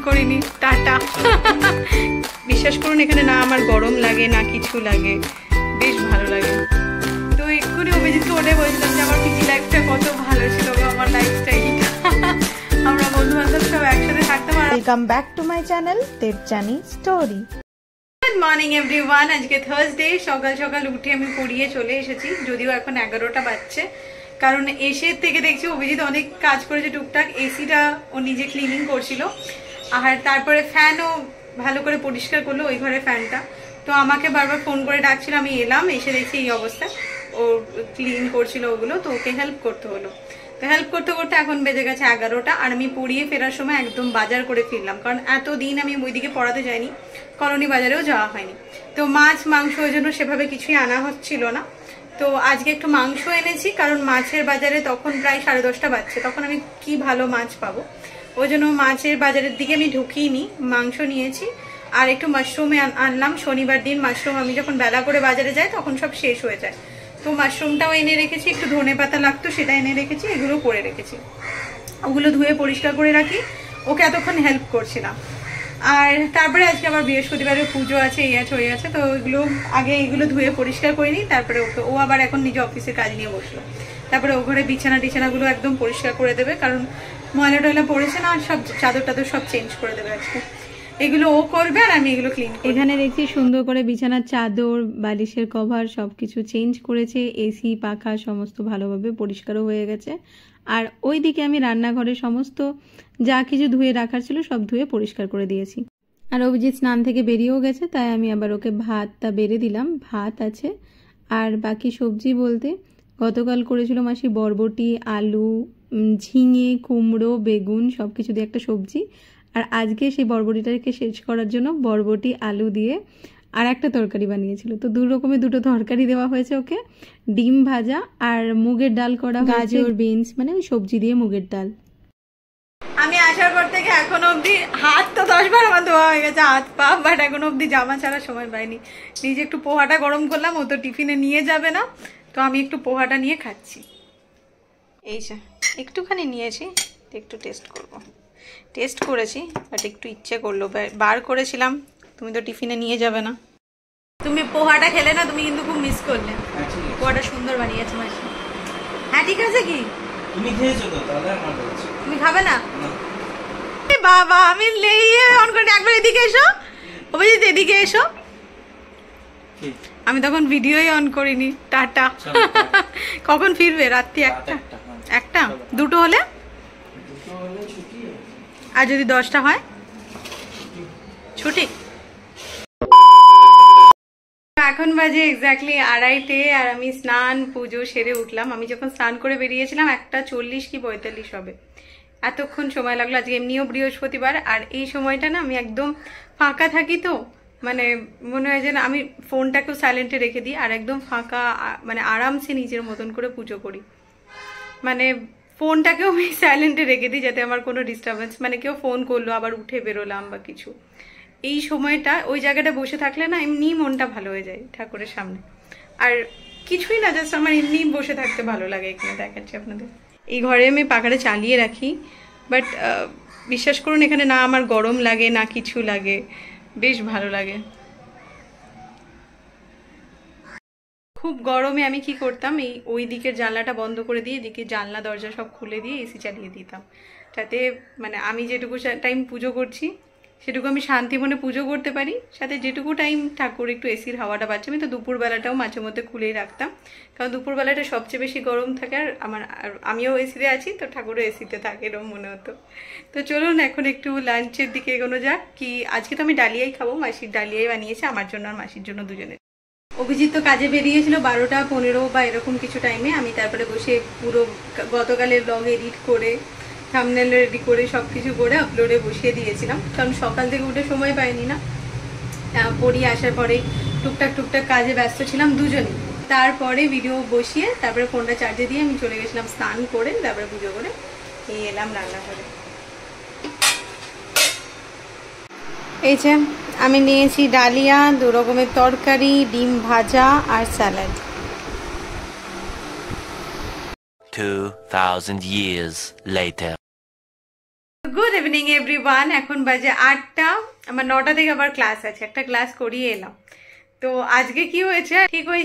করিনি, টাটা। বিশ্বাস করুন এখানে না আমার গরম লাগে না কিছু লাগে, বেশ ভালো লাগে। তো এক্ষুনি অভিজিৎকে ওটাই বলছিলাম যে আমার পিজি লাইফটা কত ভালো ছিল, আমার লাইফস্টাইলটা। আমরা বন্ধু বান্ধব সব একসাথে থাকতাম। Welcome back to my channel Debjani story. Good morning everyone. আজকে থার্সডে, সকাল সকাল উঠে আমি পড়িয়ে চলে এসেছি, যদিও এখন 11টা বাজছে। কারণ এসে থেকে দেখছি অভিজিৎ অনেক কাজ করেছে টুকটাক। এসিটা ও নিজে ক্লিনিং করছিল, আর তারপরে ফ্যানও ভালো করে পরিষ্কার করলো, ওই ঘরে ফ্যানটা। তো আমাকে বারবার ফোন করে ডাকছিল, আমি এলাম, এসে দেখছি এই অবস্থা। ও ক্লিন করছিল ওগুলো, তো ওকে হেল্প করতে হলো। তো হেল্প করতে করতে এখন বেজে গেছে 11টা, আর আমি পড়িয়ে ফেরার সময় একদম বাজার করে ফিরলাম। কারণ এতদিন আমি ওইদিকে পড়াতে যাইনি, কলোনি বাজারেও যাওয়া হয়নি। তো মাছ মাংস ওই জন্য সেভাবে কিছুই আনা হচ্ছিল না। তো আজকে একটু মাংস এনেছি, কারণ মাছের বাজারে তখন প্রায় 10:30 বাজছে, তখন আমি কি ভালো মাছ পাবো। ওই জন্য মাছের বাজারের দিকে আমি ঢুকিনি, মাংস নিয়েছি। আর একটু মাশরুমে আনলাম, শনিবার দিন মাশরুম আমি যখন বেলা করে বাজারে যাই তখন সব শেষ হয়ে যায়। তো মাশরুমটাও এনে রেখেছি, একটু ধনে পাতা লাগতো সেটা এনে রেখেছি, এগুলো করে রেখেছি। ওগুলো ধুয়ে পরিষ্কার করে রাখি, ওকে এতক্ষণ হেল্প করছিলাম। আর তারপরে আজকে আবার বৃহস্পতিবারের পুজো আছে, এই আছে ওই আছে, তো ওইগুলো আগে এইগুলো ধুয়ে পরিষ্কার করে নিই। তারপরে ওকে, ও আবার এখন নিজে অফিসের কাজ নিয়ে বসলো। তারপরে ও ঘরে বিছানাগুলো একদম পরিষ্কার করে দেবে, কারণ ময়লা টয়লা পড়েছে না, সব চাদর টাদর সব চেঞ্জ করে দেবে আজকে। এগুলো ও করবে আর আমি এগুলো ক্লিন করব। এখানে দেখছি সুন্দর করে বিছানার চাদর, বালিশের কভার সবকিছু চেঞ্জ করেছে, এসি পাখা সমস্ত ভালোভাবে পরিষ্কারও হয়ে গেছে। আর ওইদিকে আমি রান্নাঘরে সমস্ত যা কিছু ধুয়ে রাখার ছিল সব ধুয়ে পরিষ্কার করে দিয়েছি। আর অভিজিৎ স্নান থেকে বেরিয়েও গেছে, তাই আমি আবার ওকে ভাতটা বেড়ে দিলাম। ভাত আছে, আর বাকি সবজি বলতে গতকাল করেছিল মাসি বরবটি, আলু, ঝিঙে, কুমড়ো, বেগুন সব কিছু দিয়ে একটা সবজি। আর আজকে সেই বরবটিটাকে শেষ করার জন্য বরবটি আলু দিয়ে আর একটা তরকারি বানিয়েছিল। তো দু রকমের দুটো তরকারি দেওয়া হয়েছে ওকে, ডিম ভাজা আর মুগের ডাল করা, গাজর বিনস মানে ওই সবজি দিয়ে মুগের ডাল। আমি আসার পর থেকে এখনো অব্দি হাত তো 10 বার আমার ধোয়া হয়ে গেছে, হাত পা, বাট এখনো অব্দি জামা ছাড়া সময় পাইনি। নিজে একটু পোহাটা গরম করলাম, ও তো টিফিনে নিয়ে যাবে না, তো আমি একটু পোহাটা নিয়ে খাচ্ছি। এই যে একটুখানি নিয়েছি, একটু টেস্ট করব। টেস্ট করেছি, বাট একটু ইচ্ছে করলো, বার করেছিলাম। তুমি তো টিফিনে নিয়ে যাবে না, তুমি পোহাটা খেলে না, তুমি কিন্তু খুব মিস করলে। পোহাটা সুন্দর বানিয়েছে মাসি। হ্যাঁ ঠিক আছে। কি তুমি খেয়েছো তো, তাহলে আমার বলছি তুমি খাবে না? বাবা আমি লেইয়ে অন করে, একবার এদিকে এসো অভিজিৎ, এদিকে এসো। আমি তখন ভিডিওই অন করিনি, টাটা। কখন ফিরবে? রাত্রি 1টা 2টো হলে? আর যদি 10টা হয় ছুটি। এখন বাজে এক্স্যাক্টলি 2:30, আর আমি স্নান পুজো সেরে উঠলাম। আমি যখন স্নান করে বেরিয়েছিলাম 1:40 কি 45 হবে, এতক্ষণ সময় লাগলো। আজকে এমনিও বৃহস্পতিবার, আর এই সময়টা না আমি একদম ফাঁকা থাকি, তো মানে মনে হয় যে না, আমি ফোনটাকেও সাইলেন্টে রেখে দিই, আর একদম ফাঁকা, মানে আরামসে নিজের মতন করে পুজো করি। মানে ফোনটাকেও আমি সাইলেন্টে রেখে দিই, যাতে আমার কোনো ডিস্টারবেন্স, মানে কেউ ফোন করলো আবার উঠে বেরোলাম বা কিছু, এই সময়টা ওই জায়গাটা বসে থাকলে না এমনি মনটা ভালো হয়ে যায় ঠাকুরের সামনে। আর কিছুই না, জাস্ট আমার এমনি বসে থাকতে ভালো লাগে। এখানে দেখাচ্ছি আপনাদের, এই ঘরে আমি পাখাটা চালিয়ে রাখি, বাট বিশ্বাস করুন এখানে না আমার গরম লাগে না কিছু লাগে, বেশ ভালো লাগে। খুব গরমে আমি কি করতাম, এই ওই দিকের জানলাটা বন্ধ করে দিয়ে এদিকে জানলা দরজা সব খুলে দিয়ে এসি চালিয়ে দিতাম, যাতে মানে আমি যেটুকু টাইম পুজো করছি সেটুকু আমি শান্তি মনে পুজো করতে পারি, সাথে যেটুকু টাইম ঠাকুর একটু এসির হাওয়াটা পাচ্ছে। আমি তো দুপুরবেলাটাও মাঝে মধ্যে খুলেই রাখতাম, কারণ দুপুরবেলাটা সবচেয়ে বেশি গরম থাকে, আর আমিও এসিতে আছি তো ঠাকুরও এসিতে থাকে, এরকম মনে হতো। তো চলুন এখন একটু লাঞ্চের দিকে এগোনো যাক। কি আজকে তো আমি ডালিয়াই খাবো, মাসির ডালিয়াই বানিয়েছে আমার জন্য আর মাসির জন্য, দুজনের। অভিজিৎ তো কাজে বেরিয়েছিল 12টা 15 বা এরকম কিছু টাইমে। আমি তারপরে বসে পুরো গতকালের ব্লগ এডিট করে, থাম্বনেল রেডি করে সব কিছু করে আপলোডে বসিয়ে দিয়েছিলাম, কারণ সকাল থেকে উঠে সময় পাইনি না। পড়িয়ে আসার পরে টুকটাক কাজে ব্যস্ত ছিলাম দুজনেই। তারপরে ভিডিও বসিয়ে তারপরে ফোনটা চার্জে দিয়ে আমি চলে গেছিলাম স্নান করে, তারপরে পুজো করে এই এলাম রান্নাঘরে। এই যে আমি নিয়েছি ডালিয়া, 2 রকমের তরকারি, ডিম ভাজা আর salad. 2000 years later. Good evening everyone. এখন বাজে 8টা, আমার 9টা থেকে আবার ক্লাস আছে, একটা ক্লাস করিয়ে এলাম। তো আজকে কি হয়েছে, ঠিক ওই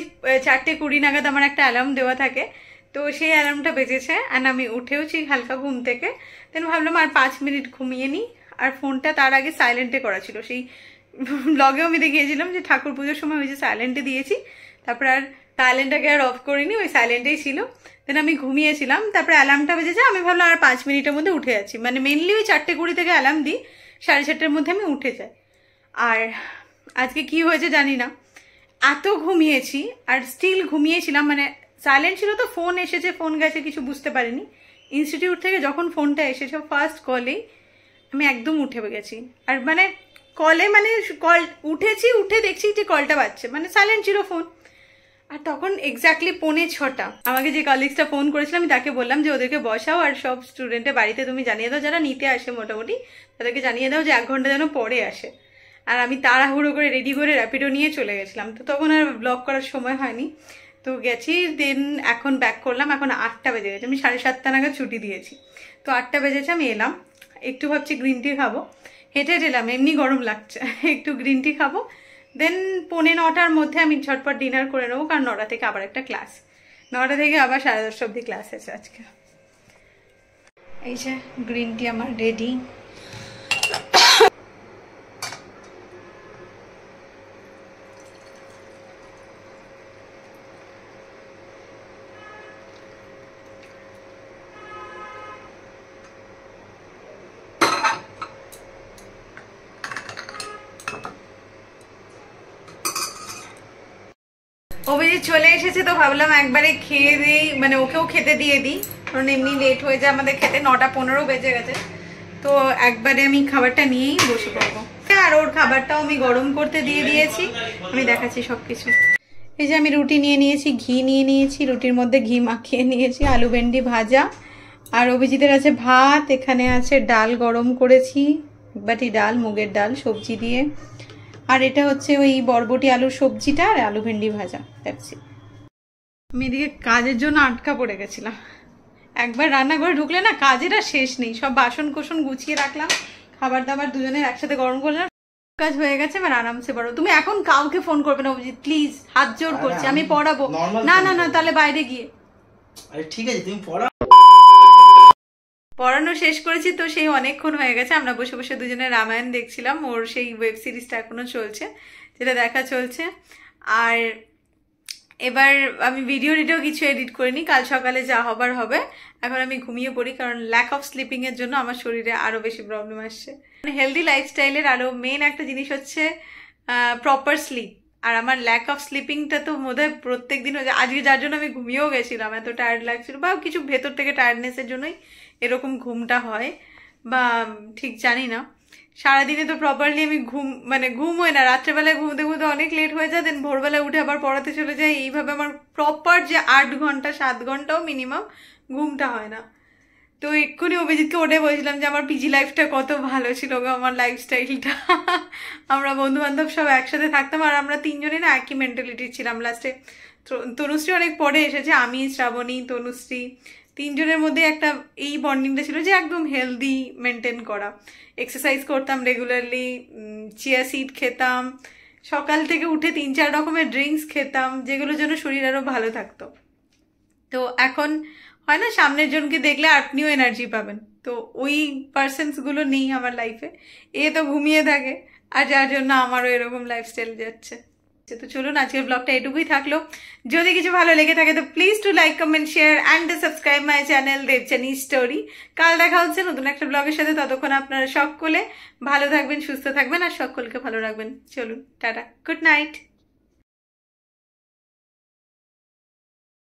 4:20 নাগাদ আমার একটা অ্যালার্ম দেওয়া থাকে, তো সেই অ্যালার্মটা বেজেছে আর আমি উঠেওছি হালকা ঘুম থেকে। দেন ভাবলাম আর 5 মিনিট ঘুমিয়ে নিই, আর ফোনটা তার আগে সাইলেন্টে করা ছিল। সেই ব্লগেও আমি দেখিয়েছিলাম যে ঠাকুর পুজোর সময় ওই যে সাইলেন্টে দিয়েছি, তারপর আর সাইলেন্টটাকে আর অফ করিনি, ওই সাইলেন্টেই ছিল। দেন আমি ঘুমিয়েছিলাম, তারপরে অ্যালার্মটা বেজেছে, আমি ভাবলাম আর 5 মিনিটের মধ্যে উঠে যাচ্ছি। মানে মেনলি ওই 4:20 থেকে অ্যালার্ম দিই, 4:30টার মধ্যে আমি উঠে যাই। আর আজকে কি হয়েছে জানি না, এত ঘুমিয়েছি আর স্টিল ঘুমিয়েছিলাম, মানে সাইলেন্ট ছিল তো, ফোন এসেছে ফোন গেছে কিছু বুঝতে পারিনি। ইনস্টিটিউট থেকে যখন ফোনটা এসেছে ফার্স্ট কলেই আমি একদম উঠে গেছি। আর মানে কলে মানে কল উঠেছি, উঠে দেখছি যে কলটা বাজছে, মানে সাইলেন্ট ছিল ফোন। আর তখন এক্স্যাক্টলি 5:45 আমাকে যে কলিগসটা ফোন করেছিল আমি তাকে বললাম যে ওদেরকে বসাও আর সব স্টুডেন্টের বাড়িতে তুমি জানিয়ে দাও, যারা নিতে আসে মোটামুটি তাদেরকে জানিয়ে দাও যে 1 ঘন্টা যেন পরে আসে। আর আমি তাড়াহুড়ো করে রেডি করে র্যাপিডো নিয়ে চলে গেছিলাম, তো তখন আর ব্লগ করার সময় হয়নি। তো গেছি, দেন এখন ব্যাক করলাম, এখন 8টা বেজে গেছে, আমি 7:30 নাগাদ ছুটি দিয়েছি। তো 8টা বেজেছে, আমি এলাম, একটু ভাবছি গ্রিন টি খাবো, হেঁটে এলাম, এমনি গরম লাগছে, একটু গ্রিন টি খাবো। দেন 9:45 মধ্যে আমি ঝটপট ডিনার করে নেবো, কারণ 9টা থেকে আবার একটা ক্লাস, 9টা থেকে আবার 10:30 অবধি ক্লাস আছে আজকে। এই যে গ্রিন টি আমার রেডি। অভিজিৎ চলে এসেছে, তো ভাবলাম একবারে খেয়ে দিই, মানে ওকেও খেতে দিয়ে দিই, কারণ এমনি লেট হয়ে যায় আমাদের খেতে, 9:15 বেজে গেছে। তো একবারে আমি খাবারটা নিয়েই বসে পড়বো, আর ওর খাবারটাও আমি গরম করতে দিয়ে দিয়েছি, আমি দেখাচ্ছি সবকিছু। এই যে আমি রুটি নিয়ে নিয়েছি, ঘি নিয়ে নিয়েছি, রুটির মধ্যে ঘি মাখিয়ে নিয়েছি, আলু ভেন্ডি ভাজা, আর অভিজিতের আছে ভাত, এখানে আছে ডাল গরম করেছি, এক বাটি ডাল, মুগের ডাল সবজি দিয়ে, আর এটা হচ্ছে ওই বরবটি আলুর সবজিটা আর আলু ভেন্ডি ভাজা। আমি এদিকে কাজের জন্য আটকা পড়ে গেছিলাম, একবার রান্নাঘরে ঢুকলে না কাজের আর শেষ নেই। সব বাসন কোসন গুছিয়ে রাখলাম, খাবার দাবার দুজনের একসাথে গরম করলাম, কাজ হয়ে গেছে, এবার আরামসে পড়ো। তুমি এখন কাউকে ফোন করবে না অভিজিৎ, প্লিজ, হাত জোর করছি, আমি পড়াবো। না না না, তাহলে বাইরে গিয়ে। ঠিক আছে, তুমি পড়াও। পড়ানো শেষ করেছি, তো সেই অনেকক্ষণ হয়ে গেছে, আমরা বসে বসে দুজনে রামায়ণ দেখছিলাম, ওর সেই ওয়েব সিরিজটা এখনো চলছে, যেটা দেখা চলছে। আর এবার আমি ভিডিও কিছু এডিট করিনি, কাল সকালে যা হবার হবে। এখন আমি ঘুমিয়ে পড়ি, কারণ ল্যাক অফ স্লিপিং এর জন্য আমার শরীরে আরো বেশি প্রবলেম আসছে। হেলদি লাইফস্টাইলের আরো মেন একটা জিনিস হচ্ছে প্রপার স্লিপ, আর আমার ল্যাক অফ স্লিপিংটা তো বোধহয় প্রত্যেক দিন হচ্ছে। আজকে যার জন্য আমি ঘুমিয়েও গেছিলাম, এত টায়ার্ড লাগছিল, বা কিছু ভেতর থেকে টায়ার্ডনেসের জন্যই এরকম ঘুমটা হয়, বা ঠিক জানি না। সারাদিনে তো প্রপারলি আমি ঘুম হয় না, রাত্রেবেলায় ঘুমতে ঘুমতে অনেক লেট হয়ে যায়, দেন ভোরবেলায় উঠে আবার পড়াতে চলে যায়। এইভাবে আমার প্রপার যে 8 ঘন্টা 7 ঘন্টাও মিনিমাম ঘুমটা হয় না। তো এক্ষুনি অভিজিৎকে ওঠে বলছিলাম যে আমার পিজি লাইফটা কত ভালো ছিল গো, আমার লাইফস্টাইলটা। আমরা বন্ধু বান্ধব সব একসাথে থাকতাম, আর আমরা 3 জনই না একই মেন্টালিটির ছিলাম। লাস্টে তনুশ্রী অনেক পরে এসেছে, আমি, শ্রাবণী, তনুশ্রী, 3 জনের মধ্যে একটা এই বন্ডিংটা ছিল যে একদম হেলদি মেনটেন করা। এক্সারসাইজ করতাম রেগুলারলি, চিয়া সিড খেতাম, সকাল থেকে উঠে 3-4 রকমের ড্রিঙ্কস খেতাম, যেগুলোর জন্য শরীর আরো ভালো থাকতো। তো এখন হয় না, সামনের জনকে দেখলে আপনিও এনার্জি পাবেন, তো ওই পার্সনসগুলো নেই আমার লাইফে। এ তো ঘুমিয়ে থাকে, আর যার জন্য আমারও এরকম লাইফস্টাইল যাচ্ছে। তো চলুন, আজকের ব্লগটা এটুকুই থাকলো। যদি কিছু ভালো লেগে থাকে তো please to like, comment, share and subscribe my channel Debjani story. কাল দেখা হচ্ছে নতুন একটা ব্লগের সাথে, ততক্ষণ আপনারা সকলে ভালো থাকবেন, সুস্থ থাকবেন, আর সকলকে ভালো রাখবেন। চলুন, টাটা, গুড নাইট।